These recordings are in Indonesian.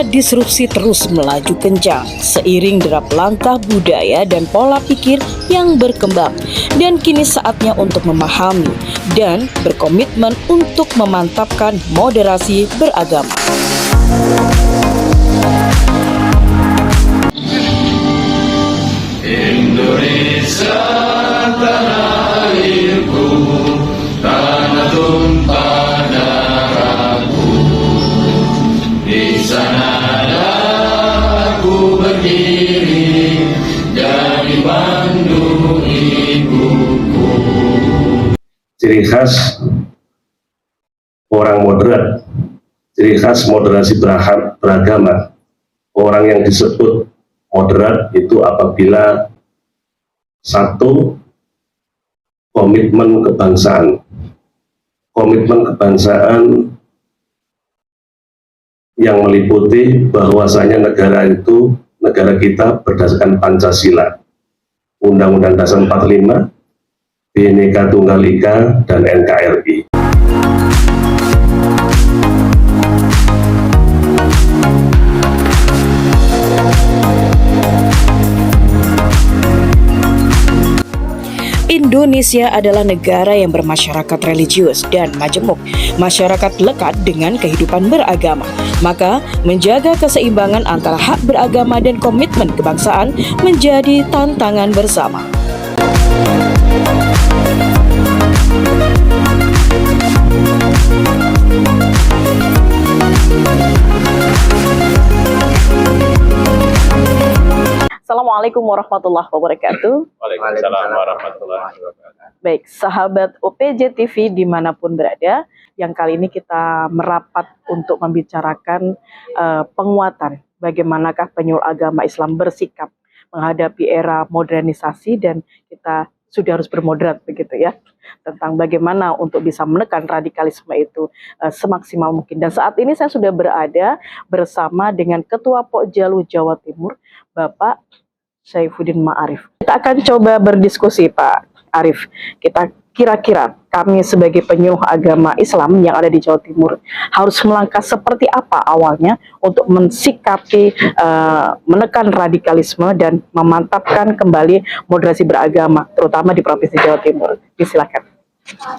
disrupsi terus melaju kencang seiring derap langkah budaya dan pola pikir yang berkembang, dan kini saatnya untuk memahami dan berkomitmen untuk memantapkan moderasi beragama. Indonesia tanah airku, tanah tumpah darahku. Di sanalah aku berdiri, jadi pandu ibuku. Ciri khas orang moderat, ciri khas moderasi beragama. Orang yang disebut moderat itu apabila satu, komitmen kebangsaan. Komitmen kebangsaan yang meliputi bahwasanya negara kita berdasarkan Pancasila, Undang-Undang Dasar 45, Bhinneka Tunggal Ika, dan NKRI. Indonesia adalah negara yang bermasyarakat religius dan majemuk. Masyarakat lekat dengan kehidupan beragama. Maka, menjaga keseimbangan antara hak beragama dan komitmen kebangsaan menjadi tantangan bersama. Assalamualaikum warahmatullahi wabarakatuh. Waalaikumsalam warahmatullahi wabarakatuh. Baik, sahabat OPJ TV dimanapun berada, yang kali ini kita merapat untuk membicarakan penguatan bagaimanakah penyuluh agama Islam bersikap menghadapi era modernisasi, dan kita sudah harus bermoderat begitu ya, tentang bagaimana untuk bisa menekan radikalisme itu semaksimal mungkin. Dan saat ini saya sudah berada bersama dengan Ketua Pokjalu Jawa Timur, Bapak Saifuddin Ma'arif. Kita akan coba berdiskusi, Pak Arif. Kita kira-kira kami sebagai penyuluh agama Islam yang ada di Jawa Timur harus melangkah seperti apa awalnya untuk mensikapi, menekan radikalisme dan memantapkan kembali moderasi beragama, terutama di Provinsi Jawa Timur. Silakan.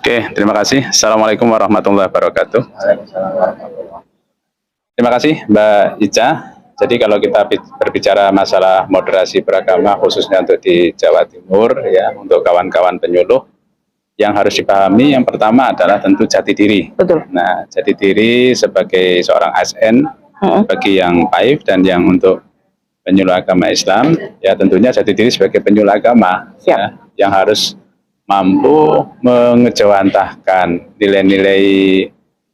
Oke, terima kasih. Assalamualaikum warahmatullahi wabarakatuh. Terima kasih Mbak Ica. Jadi kalau kita berbicara masalah moderasi beragama khususnya untuk di Jawa Timur ya, untuk kawan-kawan penyuluh, yang harus dipahami yang pertama adalah tentu jati diri. Betul. Nah, jati diri sebagai seorang ASN bagi yang PAIF dan yang untuk penyuluh agama Islam, ya tentunya jati diri sebagai penyuluh agama ya, yang harus mampu mengejawantahkan nilai-nilai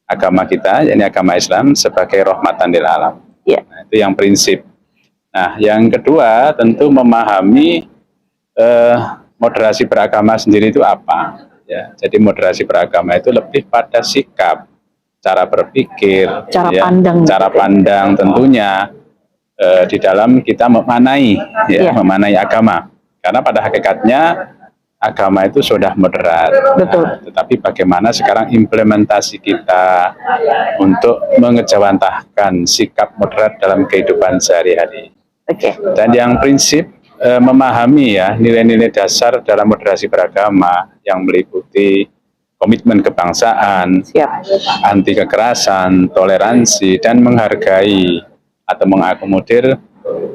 agama kita, yakni agama Islam sebagai rahmatan lil alam. Ya. Nah, itu yang prinsip. Nah, yang kedua tentu memahami moderasi beragama sendiri itu apa. Ya, jadi moderasi beragama itu lebih pada sikap, cara berpikir, cara pandang tentunya di dalam kita memanai, memanai agama. Karena pada hakikatnya agama itu sudah moderat. Betul. Nah, tetapi bagaimana sekarang implementasi kita untuk mengejawantahkan sikap moderat dalam kehidupan sehari-hari. Dan yang prinsip memahami ya nilai-nilai dasar dalam moderasi beragama yang meliputi komitmen kebangsaan, anti kekerasan, toleransi, dan menghargai atau mengakomodir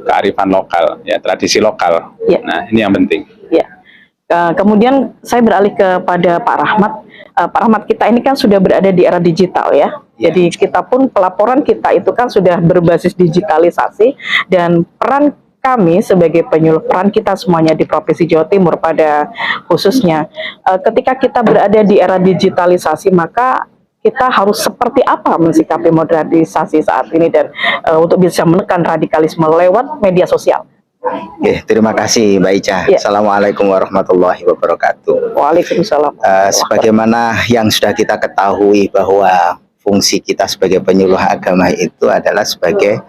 kearifan lokal, ya tradisi lokal. Nah, ini yang penting. Kemudian saya beralih kepada Pak Rahmat. Pak Rahmat, kita ini kan sudah berada di era digital ya. Jadi kita pun pelaporan kita itu kan sudah berbasis digitalisasi, dan peran kami sebagai penyuluh, peran kita semuanya di Provinsi Jawa Timur pada khususnya, ketika kita berada di era digitalisasi, maka kita harus seperti apa mensikapi modernisasi saat ini dan untuk bisa menekan radikalisme lewat media sosial. Oke, terima kasih Mbak Ica. Assalamualaikum warahmatullahi wabarakatuh. Waalaikumsalam. Sebagaimana yang sudah kita ketahui bahwa fungsi kita sebagai penyuluh agama itu adalah sebagai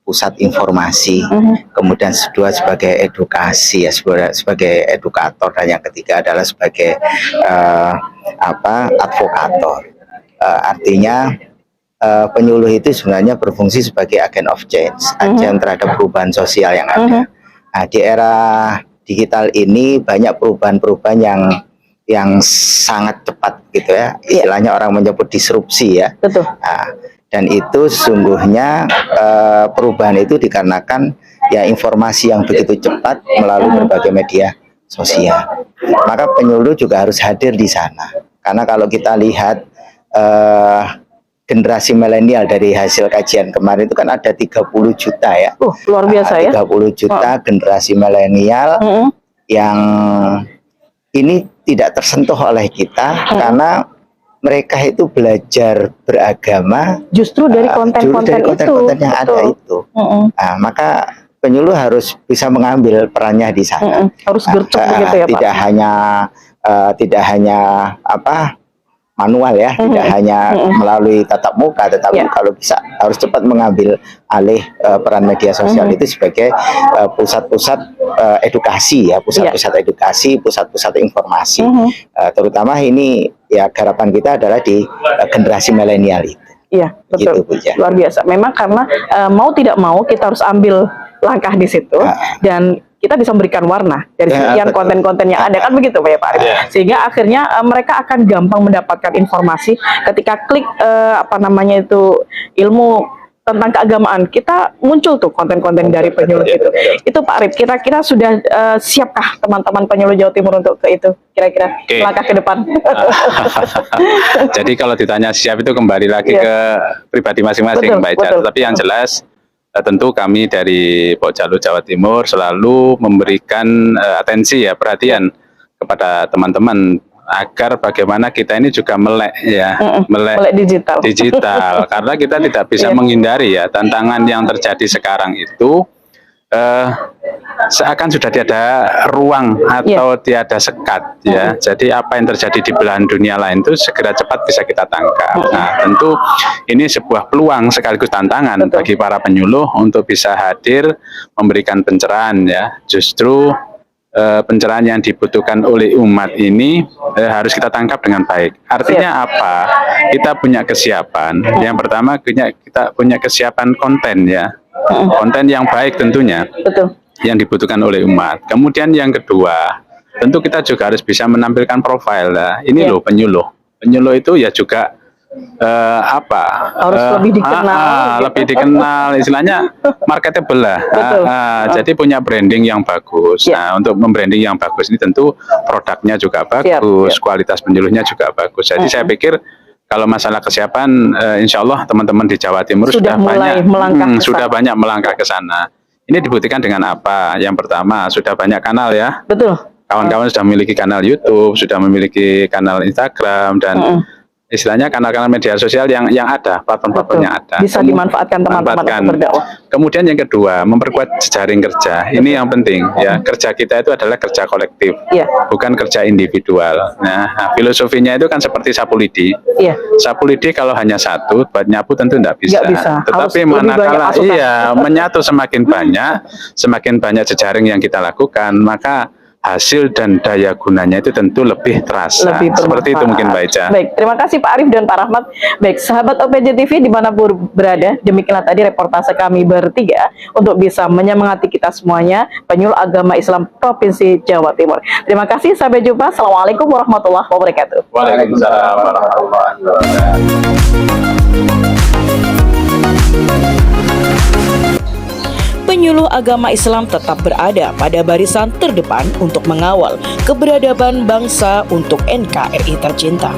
pusat informasi, kemudian kedua sebagai edukasi ya, sebagai edukator, dan yang ketiga adalah sebagai advokator. Artinya penyuluh itu sebenarnya berfungsi sebagai agent of change, agen terhadap perubahan sosial yang ada. Nah, di era digital ini banyak perubahan-perubahan yang sangat cepat gitu ya, istilahnya orang menyebut disrupsi ya. Betul. Nah, dan itu sesungguhnya perubahan itu dikarenakan ya informasi yang begitu cepat melalui berbagai media sosial. Maka penyuluh juga harus hadir di sana, karena kalau kita lihat generasi milenial dari hasil kajian kemarin itu kan ada 30 juta ya. Luar biasa ya. 30 juta generasi milenial yang ini tidak tersentuh oleh kita karena mereka itu belajar beragama justru dari konten-konten yang ada itu. Nah, maka penyuluh harus bisa mengambil perannya di sana. Harus gercep begitu ya, Pak. Tidak hanya manual ya, tidak hanya melalui tatap muka, tetapi kalau bisa harus cepat mengambil alih peran media sosial itu sebagai pusat-pusat edukasi ya, pusat-pusat edukasi, pusat-pusat informasi. Terutama ini ya garapan kita adalah di generasi milenial itu. Iya, betul. Gitu, luar biasa. Memang karena mau tidak mau kita harus ambil langkah di situ dan kita bisa memberikan warna dari sekian konten-konten yang ada, kan begitu Pak Arif? Sehingga akhirnya mereka akan gampang mendapatkan informasi ketika klik ilmu tentang keagamaan, kita muncul tuh konten-konten dari penyuluh itu Pak Arif. Kira-kira sudah siapkah teman-teman penyuluh Jawa Timur untuk ke itu? Kira-kira langkah ke depan? Jadi kalau ditanya siap itu kembali lagi ke pribadi masing-masing, Mbak Ica. Tapi yang jelas tentu kami dari Pokjalu Jawa Timur selalu memberikan atensi ya, perhatian kepada teman-teman agar bagaimana kita ini juga melek digital karena kita tidak bisa menghindari ya tantangan yang terjadi sekarang itu. Seakan sudah tiada ruang atau tiada sekat ya. Jadi apa yang terjadi di belahan dunia lain itu segera cepat bisa kita tangkap. Nah, tentu ini sebuah peluang sekaligus tantangan bagi para penyuluh untuk bisa hadir memberikan pencerahan ya. Justru pencerahan yang dibutuhkan oleh umat ini harus kita tangkap dengan baik. Artinya apa? Kita punya kesiapan. Yang pertama kita punya kesiapan konten ya. Konten yang baik tentunya. Betul. Yang dibutuhkan oleh umat. Kemudian yang kedua, tentu kita juga harus bisa menampilkan profil lah. Ini loh penyuluh. Penyuluh itu ya juga harus lebih dikenal, lebih dikenal, istilahnya marketable lah. Jadi punya branding yang bagus. Nah, untuk membranding yang bagus ini tentu produknya juga bagus, kualitas penyuluhnya juga bagus. Jadi saya pikir kalau masalah kesiapan, insya Allah teman-teman di Jawa Timur sudah banyak melangkah ke sana. Ini dibuktikan dengan apa? Yang pertama, sudah banyak kanal ya. Betul. Kawan-kawan sudah memiliki kanal YouTube, sudah memiliki kanal Instagram, dan istilahnya kanal-kanal media sosial yang ada, platform-platform yang ada. Bisa dimanfaatkan teman-teman untuk berdakwah. Kemudian yang kedua, memperkuat jejaring kerja. Ini yang penting ya. Kerja kita itu adalah kerja kolektif, bukan kerja individual. Nah, filosofinya itu kan seperti sapu lidi. Sapu lidi kalau hanya satu, buat nyapu tentu tidak bisa. Tetapi manakala menyatu semakin banyak jejaring yang kita lakukan, maka hasil dan daya gunanya itu tentu lebih terasa. Seperti itu mungkin Mbak Ica. Baik, terima kasih Pak Arif dan Pak Rahmat. Baik, sahabat OPJ TV dimanapun berada, demikianlah tadi reportase kami bertiga untuk bisa menyemangati kita semuanya, penyuluh agama Islam Provinsi Jawa Timur. Terima kasih, sampai jumpa. Assalamualaikum warahmatullahi wabarakatuh. Waalaikumsalam warahmatullahi wabarakatuh. Penyuluh agama Islam tetap berada pada barisan terdepan untuk mengawal keberadaban bangsa untuk NKRI tercinta.